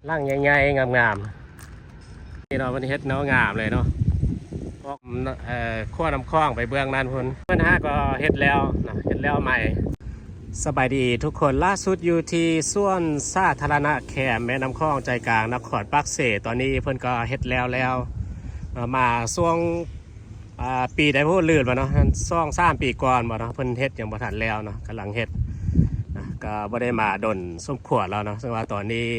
ร่างใหญ่ๆงามๆนี่เราวันนี้เฮ็ดเนาะงามเลยเนาะพวกขั้วน้ำคลองไปเบื้องนั้นพุ่นเพื่อนฮะก็เฮ็ดแล้วนะเฮ็ดแล้วใหม่สบายดีทุกคนล่าสุดอยู่ที่ส่วนสาธารณะแคมแม่น้ำคลองใจกลางนครปักเสตอนนี้เพื่อนก็เฮ็ดแล้วมาช่วงปีได้พูดลื่นมาเนาะ2-3 ปีก่อนมาเนาะเพิ่นเฮ็ดยังบ่ทันแล้วเนาะกำลังเฮ็ดก็บ่ได้มาดนสมควรแล้วเนาะซึ่งว่าตอนนี้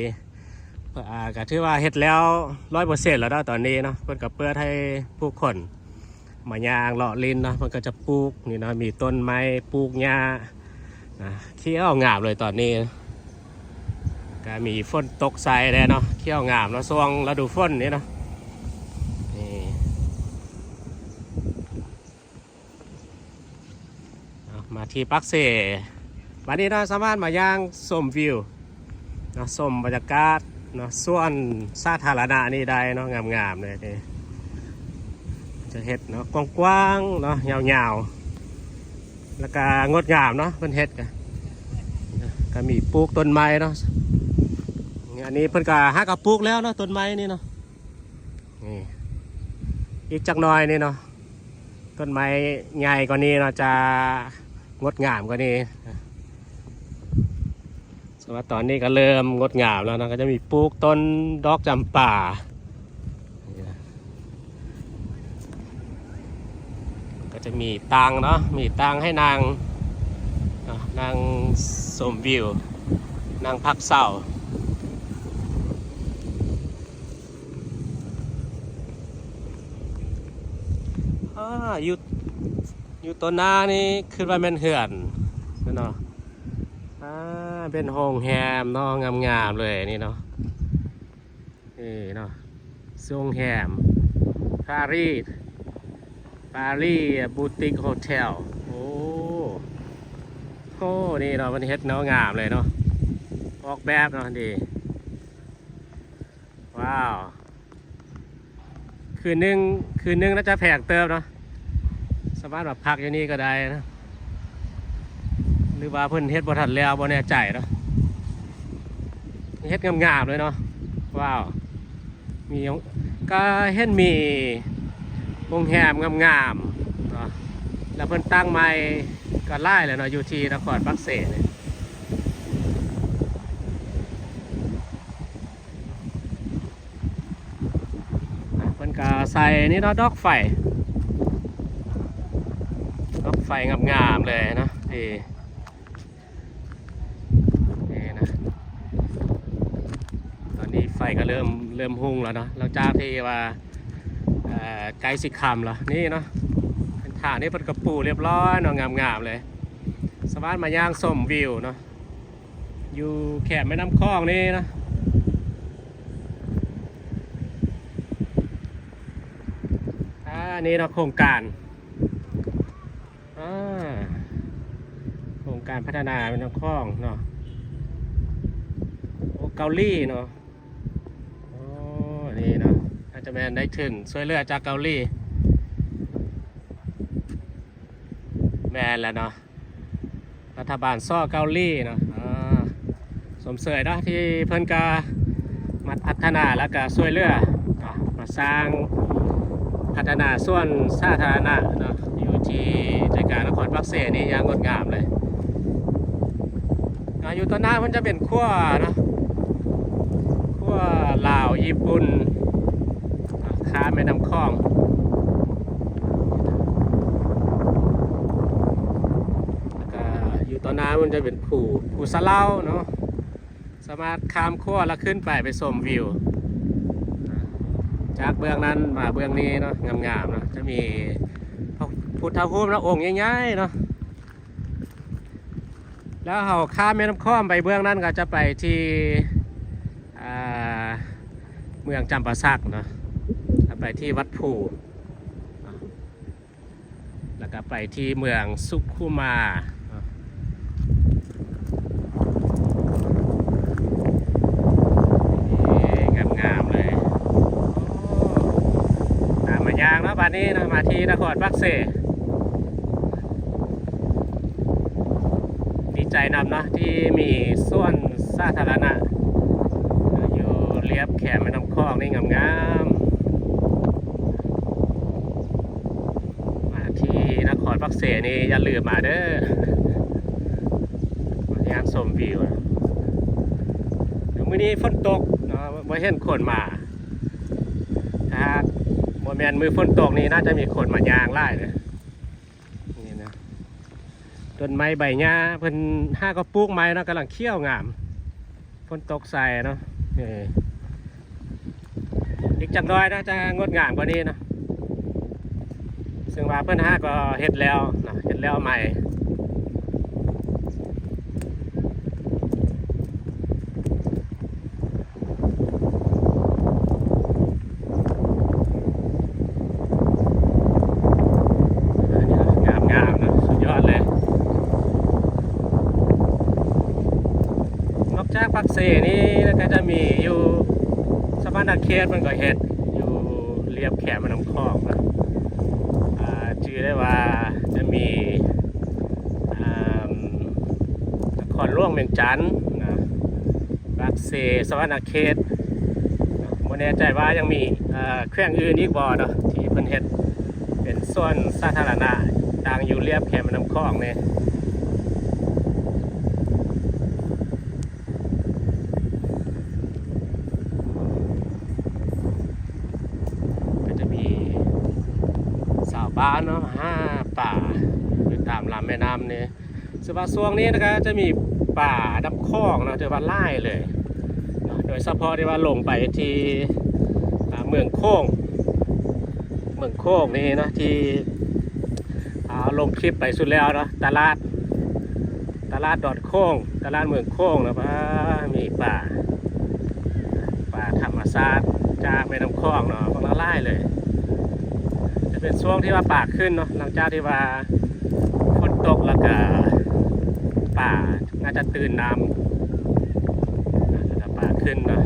ก็ถือว่าเฮ็ดแล้ว 100% แล้วเนาะตอนนี้เนาะเพิ่นก็เปิดให้ผู้คนมาย่างเลาะลินเนาะเพิ่นก็จะปลูกนี่เนาะมีต้นไม้ปลูกหญ้าเขี้ยวงามเลยตอนนี้ก็มีฝนตกใส่แล้วเนาะเขี้ยวงามเนาะช่วงฤดูฝนนี่เนาะมาที่ปักเสวันนี้เราสามารถมาย่างชมวิวนะชมบรรยากาศนะส่วนสาธารณะนี่ได้เนาะงามๆเลยนี่จะเฮ็ดเนาะกว้างๆเนาะยาวๆแล้วก็งดงามเนาะเพิ่นเฮ็ดก็มีปลูกต้นไม้เนาะอันนี้เพิ่นก็หากปลูกแล้วเนาะต้นไม้นี่เนาะนี่อีกจักหน่อยนี่เนาะต้นไม้ใหญ่กว่านี้เนาะจะงดงามกว่านี้สำหรับตอนนี้ก็เริ่มงดงามแล้วนะก็จะมีปลูกต้นดอกจำป่าก็จะมีตังเนาะมีตังให้นางชมวิวนางพักเศร้าอยู่ต้นหน้านี่คือว่าเป็นเหือนเนาะเป็นโฮงแฮมเนาะงามๆเลยนี่เนาะนี่เนาะโฮงแฮมปารีสบูติกโฮเทลโอ้นี่เนาะมันเฮ็ดเนาะงามเลยเนาะออกแบบเนาะดีว้าวคืนนึงน่าจะแพงเติมเนาะสามารถแบบพักอย่างนี้ก็ได้นะหรือว่าเพิ่นเฮ็ดบ่ทันแล้วบ่แน่ใจเนาะเฮ็ดงามๆเลยเนาะว้าวมีก็เห็นมีโรงแรมงามๆเนาะแล้วเพิ่นตั้งใหม่ก็หลายแล้วเนาะอยู่ที่นครปักเสเนี่ยเพิ่นก็ใส่นี่เนาะดอกไฟงามๆเลยนะนี่นะตอนนี้ไฟก็เริ่มหุ่งแล้วเนาะหลังจากที่ว่าไกลสิคำแล้วนี่เนาะฐานนี้เป็นกระปูเรียบร้อยเนาะงามๆเลยสามารถมาย่างชมวิวเนาะอยู่แคมแม่น้ำคลองนี่นะนี่เนาะโครงการพัฒนาแม่น้ำคลองเนาะเกาหลีเนาะนี่เนาะอาจจะแมนได้ถึงช่วยเหลือจากเกาหลีแมนแล้วเนาะรัฐบาลซ่อเกาหลีเนาะสมเสยเนาะที่เพิ่นก็มาพัฒนาแล้วก็ช่วยเหลือมาสร้างพัฒนาส่วนสาธารณะเนาะอยู่ที่ใจกลางนครปักเสนี่ยังงดงามเลยอยู่ตอนหน้ามันจะเป็นขั้วนะขั้วลาวญี่ปุ่นค้าแม่น้ำคลองแล้วก็อยู่ตอนหน้ามันจะเป็นผู้สะเล่าเนาะสามารถข้ามขั้วแล้วขึ้นไปชมวิวจากเบื้องนั้นมาเบื้องนี้เนาะงามๆเนาะจะมีพุทธภูมิและองค์ใหญ่ๆเนาะแล้วเขาข้ามแม่น้ำคลองไปเบื้องนั้นก็จะไปที่เมืองจำปาสักเนาะไปที่วัดภูแล้วก็ไปที่เมืองสุขุมางามๆเลยตามมาย่างแล้วบัดนี้นะมาที่นครปักเสใจนำเนาะที่มีส่วนสาธารณะอยู่ เลียบแขมแม่น้ำคลองนี่งามๆมาที่นครปักเสนี่อย่าลืมมาเด้อยางชมวิวมื้อนี้ฝนตกเนาะบ่เห็นคนมาถ้าบ่แม่นมือฝนตกนี่น่าจะมีคนมายางไล่เลยนี่นะต้นไม้ใบหญ้าเพิ่นห้าก็ปลูกไม้เนาะกำลังเขียวงามฝนตกใส่เนาะอีกจักหน่อยนะจะงดงามกว่านี้นะซึ่งว่าเพิ่นห้าก็เฮ็ดแล้วนะเฮ็ดแล้วใหม่จากปักเสนี่ก็จะมีอยู่สะพานนาเขตมันก็เห็ดอยู่เรียบแขมแม่น้ำคลองนะชื่อได้ว่าจะมีนครหลวงเวียงจันทน์นะปักเสสะพานนาเขตไม่แน่ใจว่ายังมีแขวงอื่นอีกบ่เนาะที่เพิ่นเห็ดเป็นส่วนสาธารณะต่างอยู่เรียบแขมแม่น้ำคลองเนี่ยบ้านเนาะป่าอยู่ตามลำแม่น้ำนี่ส่วนช่วงนี้นะครับจะมีป่าดับคลองเนาะจะว่าไล่เลยโดยเฉพาะที่ว่าลงไปที่เมืองโค้งนี่นะที่ลงคลิปไปสุดแล้วเนาะตลาดดอดโค้งตลาดเมืองโค้งนะมีป่าธรรมชาติจากแม่น้ำคลองเนาะพวกเราไล่เลยเป็นช่วงที่ว่าป่าขึ้นเนาะหลังจากที่ว่าฝนตกแล้วก็ป่าน่าจะตื่นน้ำแล้วก็ป่าขึ้นเนาะ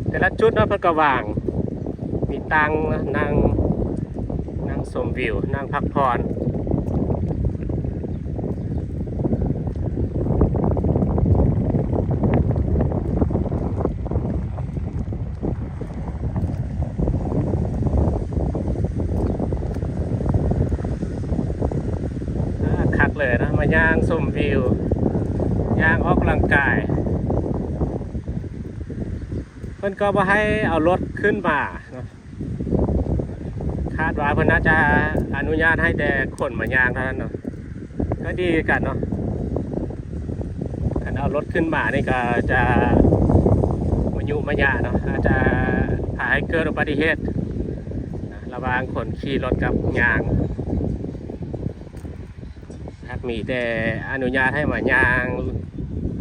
แต่ละจุดเนาะเพิ่นก็วางมีตังนั่งชมวิวนั่งพักผ่อนเลยนะมาย่างชมวิวย่างออกกำลังกายเพิ่นก็บ่ให้เอารถขึ้นมาเนาะคาดว่าเพิ่นน่าจะอนุญาตให้แต่คนมาย่างเท่านั้นเนาะก็ดีกันเนาะการเอารถขึ้นมานี่ก็จะมายุ่งมายากเนาะอาจจะพาให้เกิดอุบัติเหตุระหว่างคนขี่รถกับย่างมีแต่อนุญาตให้มายาง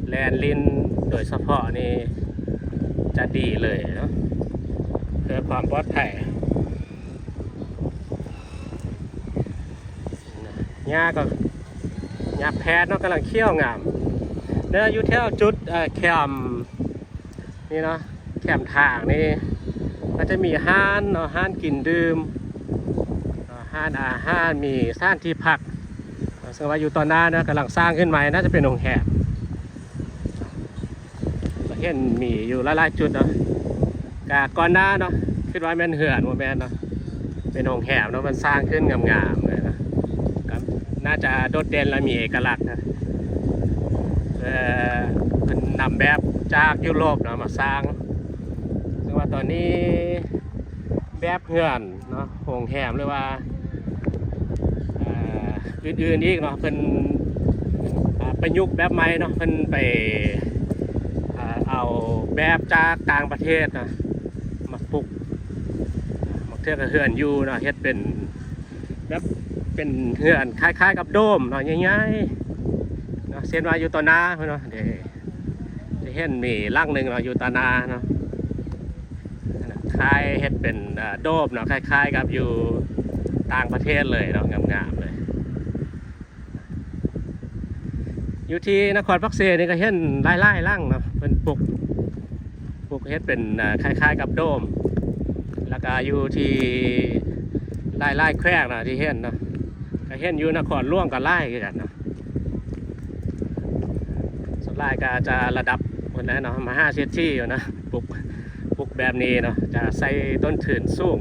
แลนลิ้นโดยเฉพาะนี่จะดีเลยเนาะเพื่อความปลอดภัยหญ้าก็หญ้าแพทย์เนาะกำลังเคี้ยวงามเนี่ยอยู่แถวจุดแคมนี่เนาะแคมทางนี่ก็จะมีห้านเนาะห้านกินดื่มห้านอาหารมีสถานที่พักซึ่งว่าอยู่ตอนหน้านะกำลังสร้างขึ้นใหม่น่าจะเป็นโรงแรมเห็นมีอยู่หลายๆจุดเนาะกาก่อนหน้าเนาะคิดว่าแม่นเหือนว่าแม่นเนาะเป็นโรงแรมเนาะมันสร้างขึ้นงามๆเลยนะน่าจะโดดเด่นและมีเอกลักษณ์นะมันนำแบบจากยุโรปเนาะมาสร้างซึ่งว่าตอนนี้แบบเหือนเนาะโรงแรมหรือว่าอื่นๆอีกเนาะเพิ่นประยุกต์แบบใหม่เนาะเพิ่นไปเอาแบบจากต่างประเทศนะมาปลูกมาเทือกเฮือนอยู่เนาะเฮ็ดเป็นแบบเป็นเฮือนคล้ายๆกับโดมเนาะง่ายๆเนาะเส้นว่าอยู่ต่อหน้าเนาะเดี๋ยวเห็นมีร่างหนึ่งเนาะอยู่ต่อหน้าเนาะคล้ายเฮ็ดเป็นโดมเนาะคล้ายๆกับอยู่ต่างประเทศเลยเนาะงามๆเลยอยู่ที่นครปักเสนี่ก็เห็นไล่ร่างเนาะเป็นปลูกเฮ็ดเป็นคล้ายๆกับโดมแล้วก็อยู่ที่ไล่แควกนะที่เห็นเนาะก็เห็นอยู่นครหลวงก็ไล่กันเนาะ วนหลายก็จะระดับคนนั้นเนาะมา5 เซนติอยู่นะปลูกแบบนี้เนาะจะใส่ต้นถืนสูง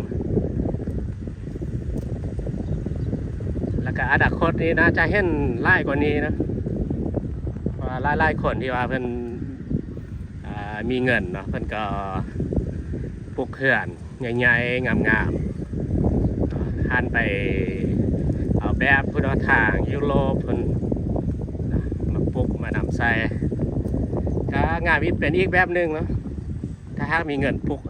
แล้วก็อนาคตนี้นะจะเห็นหลายกว่านี้นะว่าหลายคนที่ว่าเพิ่นมีเงินเนาะเพิ่นก็ปลูกเขื่อนใหญ่ๆงามๆหันไปเอาแบบพุทธทางยุโรปเพิ่นมาปลูกมานำใส่ก็งานวิทย์เป็นอีกแบบหนึ่งเนาะถ้าหากมีเงินปลูก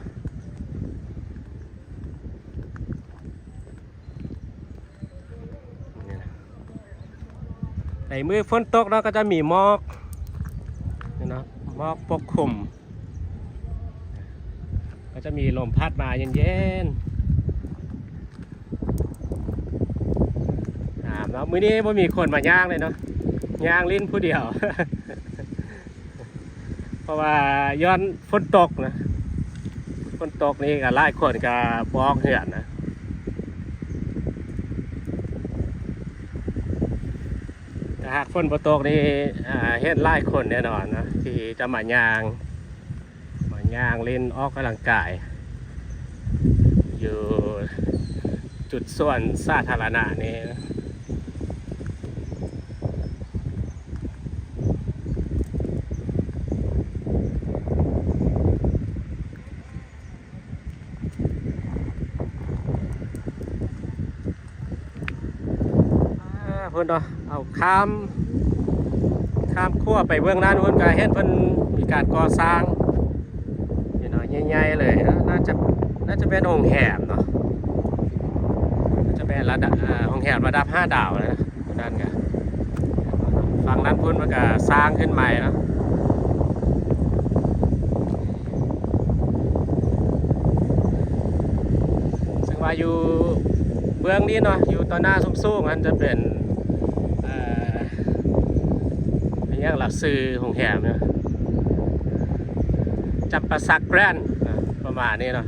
ในมือฝนตกเนาะก็จะมีหมอกเนาะหมอกปกคลุมก็จะมีลมพัดมาเย็นๆแล้วมื้อนี้ไม่มีคนมาย่างเลยเนาะย่างลิ้นผู้เดียว เพราะว่าย้อนฝนตกนะฝนตกนี่ก็หลายคนก็บอกเหือนนะแต่หากฝนบ่ตกนี่เห็นหลายคนแน่นอนนะที่จะมาย่างเล่นออกกำลังกายอยู่จุดส่วนสาธารณะนี่เพิ่นเนาะเอาข้ามขั้วไปเบื้องหน้านู้นก็เห็นเพิ่นมีการก่อสร้างนี่เนาะใหญ่ๆเลยน่าจะเป็นโรงแรมเนาะน่าจะเป็นระดับโรงแรมระดับ5 ดาวนะนั่นก็ฝั่งนั้นเพิ่นมันก็สร้างขึ้นใหม่เนาะซึ่งว่าอยู่เบื้องนี้เนาะอยู่ต่อหน้าสูงๆมันจะเป็นอย่างหลักซื้อของแหมเนี่ยจำปาสักแกรนประมาณนี้เนาะ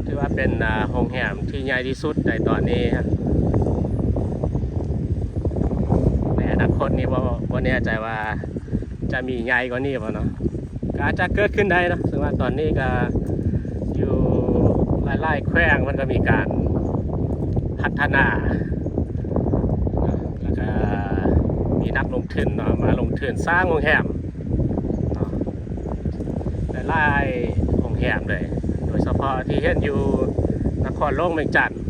ถือว่าเป็นโรงแรมที่ใหญ่ที่สุดในตอนนี้ในอนาคตนี้ว่าแน่ใจว่าจะมีใหญ่กว่านี้ป่ะเนาะก็อาจจะเกิดขึ้นได้นะซึ่งว่าตอนนี้ก็อยู่ไล่แขวงมันก็มีการพัฒนาแล้วก็มีนักลงทุนเนาะมาลงทุนสร้างโรงแรมไล่โรงแรมเลยโดยเฉพาะที่เห็นอยู่นครหลวงเวียงจันทน์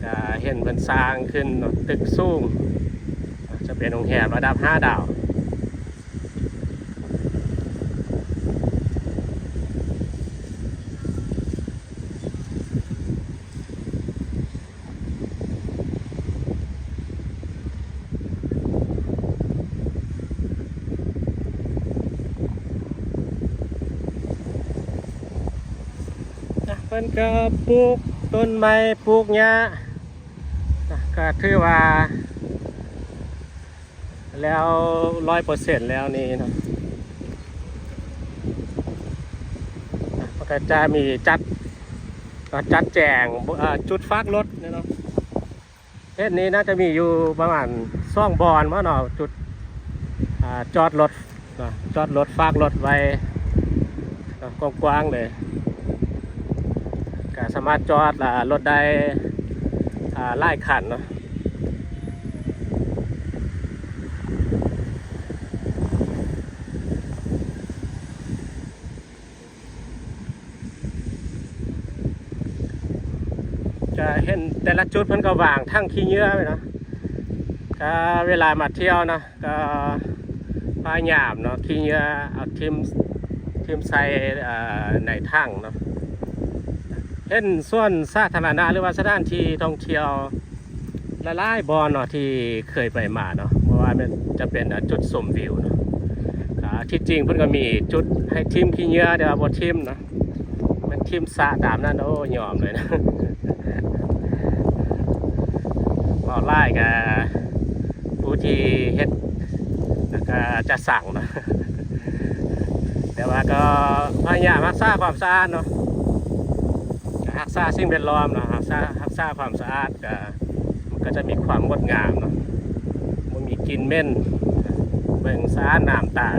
ก็เห็นมันสร้างขึ้นตึกสูงจะเป็นโรงแรมระดับ5 ดาวเพิ่นก็ปลูกต้นไม้ปลูกหญ้าก็ถือว่าแล้ว100%แล้วนี่เนาะก็จะมีจัดแจงจุดฟักรถเนาะเส้นนี้น่าจะมีอยู่ประมาณ2 บอนว่าเนาะจุดจอดรถฟักรถไว้กว้างๆเลยก็สามารถจอดรถได้หลายคันเนาะจะเห็นแต่ละจุดมันก็วางทั้งขี้เหงื่อไปนะก็เวลามาเที่ยวนะก็พยายามเนาะขี้เหงื่อเอาทิมใส่ในถังเนาะเห็นส่วนสาธารณะหรือว่าสถานที่ท่องเที่ยวหลายๆบอนเนาะที่เคยไปมาเนาะเพราะว่ามันจะเป็นจุดชมวิวเนาะที่จริงเพิ่นก็มีจุดให้ทิมขี้เหงื่อเดี๋ยวบ่ทิมเนาะมันทิมสระตามนั้นโอ้ยอมเลยนะบ่ไล่กับผู้ที่เฮ็ดก็จะสั่งเนาะแต่ว่าก็พยายามรักษาความสะอาดเนาะรักษาสิ่งแวดล้อมเนาะรักษาความสะอาดก็มันก็จะมีความงดงามเนาะมันมีกลิ่นเหม็น บิ่งสารน้ำตา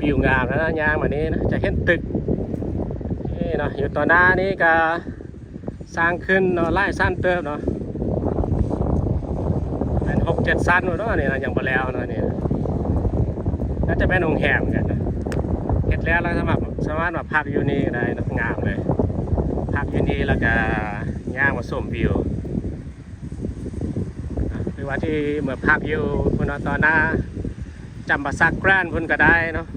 วิวงามนะยางแบบนี้นะจะเห็นตึกนี่เนาะอยู่ต่อหน้านี้ก็สร้างขึ้นเนาะไล่สั้นเติบเนาะเป็น6-7 สั้นเนาะนี่นะยังบ่แล้วเนาะนี่น่าจะเป็นโรงแรมกันนะเห็นแล้วสามารถมาพักอยู่นี่ได้นะงามเลยพักอยู่นี่แล้วก็ย่างมาชมวิวหรือว่าที่เมื่อพักอยู่บนต่อหน้าจำปาสักแกรนพุ่นก็ได้เนาะ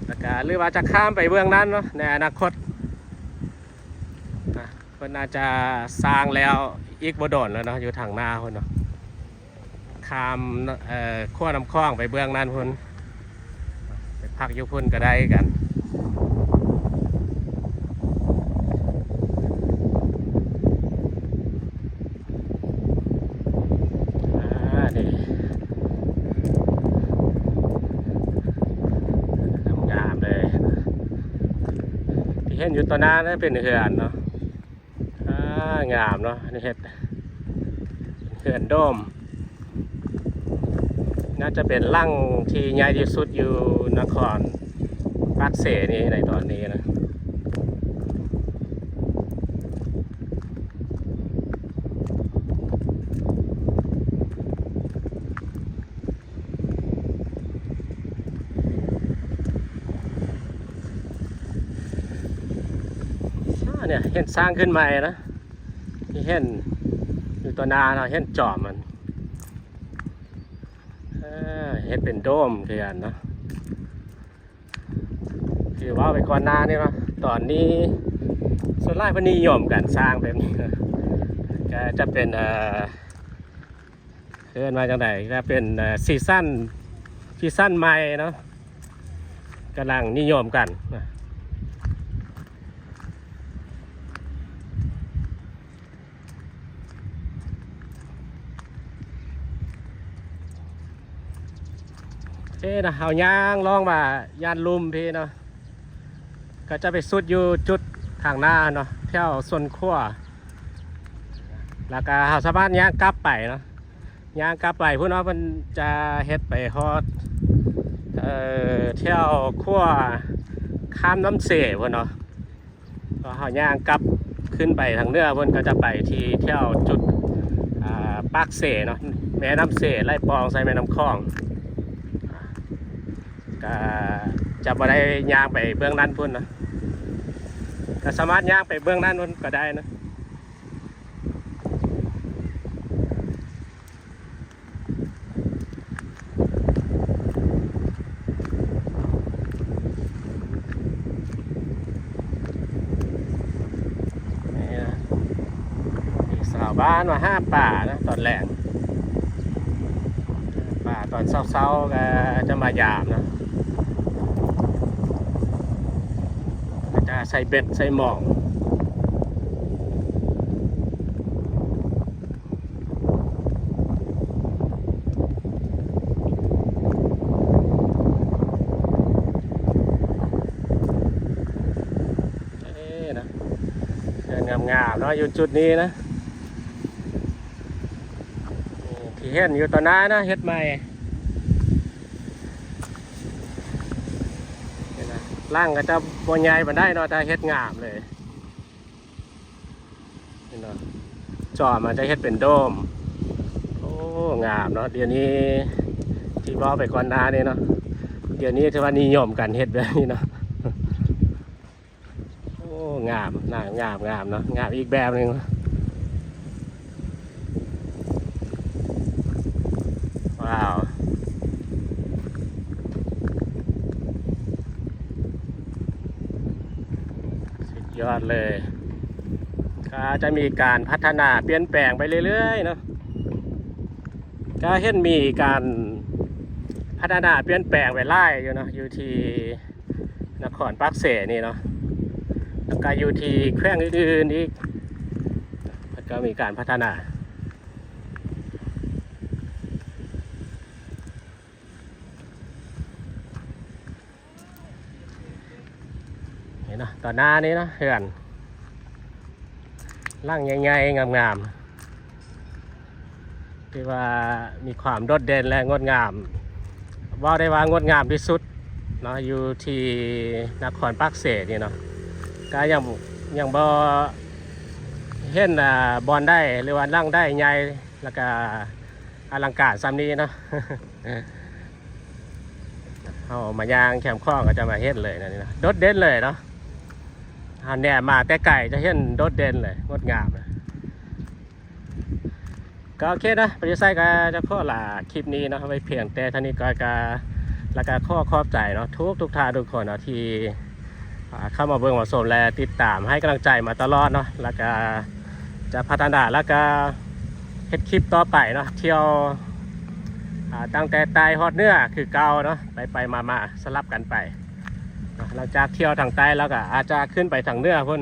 แล้วก็หรือว่าจะข้ามไปเบื้องนั้นเนาะในอนาคตเพิ่นอาจจะสร้างแล้วอีกบ่โดนแล้วเนาะอยู่ทางหน้าพุ่นเนาะข้ามขั้วน้ำคลองไปเบื้องนั้นพุ่นไปพักอยู่พุ่นก็ได้กันนี่งามเลยที่เห็นอยู่ตอนนั้นนะเป็นเขื่อนเนาะงามเนาะนี่เห็ดเขื่อนโดมน่าจะเป็นรั่งที่ใหญ่ที่สุดอยู่นครปักเสนี่ในตอนนี้นะเนี่ยเห็นสร้างขึ้นใหม่นะที่เห็นอยู่ตัวนาเราเห็นจอมมันเห็นเป็นโดมเขื่อนเนาะคือว่าไปก่อนหน้านี่เนาะตอนนี้ส่วนไร่พนิยมการสร้างแบบนี้ก็จะเป็นเขื่อนมาจากไหนก็เป็นซีซั่นใหม่เนาะกำลังนิยมกันนะเอาย่างลองมายานลุมพี่เนาะก็จะไปสุดอยู่จุดทางหน้าเนาะเที่ยวส่วนขั้วแล้วก็เอาสามารถย่างกลับไปเนาะย่างกลับไปพวกน้องมันจะเฮ็ดไปฮอดเที่ยวขั้วข้ามน้ำเสพวกเนาะก็เอาย่างกลับขึ้นไปทางเหนือพวกก็จะไปที่เที่ยวจุดปากเสเนาะแม่น้ำเสไล่ปองใส่แม่น้ำคลองจะบ่ได้ย่างไปเบื้องนั้นพุ่นนะก็สามารถย่างไปเบื้องนั้นพุ่นก็ได้นะนี่นะสาวบ้านมา5 ป่านะตอนแรกป่าตอนเช้าๆก็จะมายามนะจะใส่เบ็ดใส่หมองนะเดินงามๆเนาะอยู่จุดนี้นะที่เห็นอยู่ตอนนั้นนะเฮ็ดใหม่ล่างก็จะบนใหญ่มาได้เนาะถ้าเฮ็ดงามเลยนี่เนาะจอมันจะเฮ็ดเป็นโดมโอ้งามเนาะเดี๋ยวนี้ที่บอกไปก่อนหน้านี่เนาะเดี๋ยวนี้ถือว่านิยมกันเฮ็ดแบบนี้เนาะโอ้งามน่างามเนาะงามอีกแบบหนึ่งว้าวยอดเลยก็จะมีการพัฒนาเปลี่ยนแปลงไปเรื่อยๆเนาะก็เห็นมีการพัฒนาเปลี่ยนแปลงไปไล่อยู่เนาะอยู่ที่นครปักเสนี่เนาะแล้วก็อยู่ที่แขวงอื่นๆอีกก็มีการพัฒนา นี่เนาะต่อหน้านี้เนาะเฮือนร่างใหญ่ๆงามๆที่ว่ามีความโดดเด่นและงดงามว่าได้ว่างดงามที่สุดเนาะอยู่ที่นครปักเสนี่เนาะก็ยังบ่เห็นบอลได้หรือว่าร่างได้ใหญ่แล้วก็อลังการซ้ำนี้เนาะ เอามายางแคมข้องก็จะมาเห็นเลยนะนี่นะโดดเด่นเลยเนาะหันแหนมาแต่ไก่จะเห็นโดดเด่นเลยงดงามเลยก็โอเคนะปริไซก็จะข้อละคลิปนี้เนาะไว้เพียงแต่ท่านี้ก็แล้วก็ข้อขอบใจเนาะทุกท่านทุกคนเนาะที่เข้ามาเบิ่งมาชมและติดตามให้กำลังใจมาตลอดเนาะแล้วก็จะพัฒนาแล้วก็เฮ็ดคลิปต่อไปเนาะเที่ยวตั้งแต่ใต้ฮอดเนื้อคือเก่าเนาะไปมาสลับกันไปหลังจากเที่ยวทางใต้แล้วก็อาจจะขึ้นไปทางเนื้อพุ่น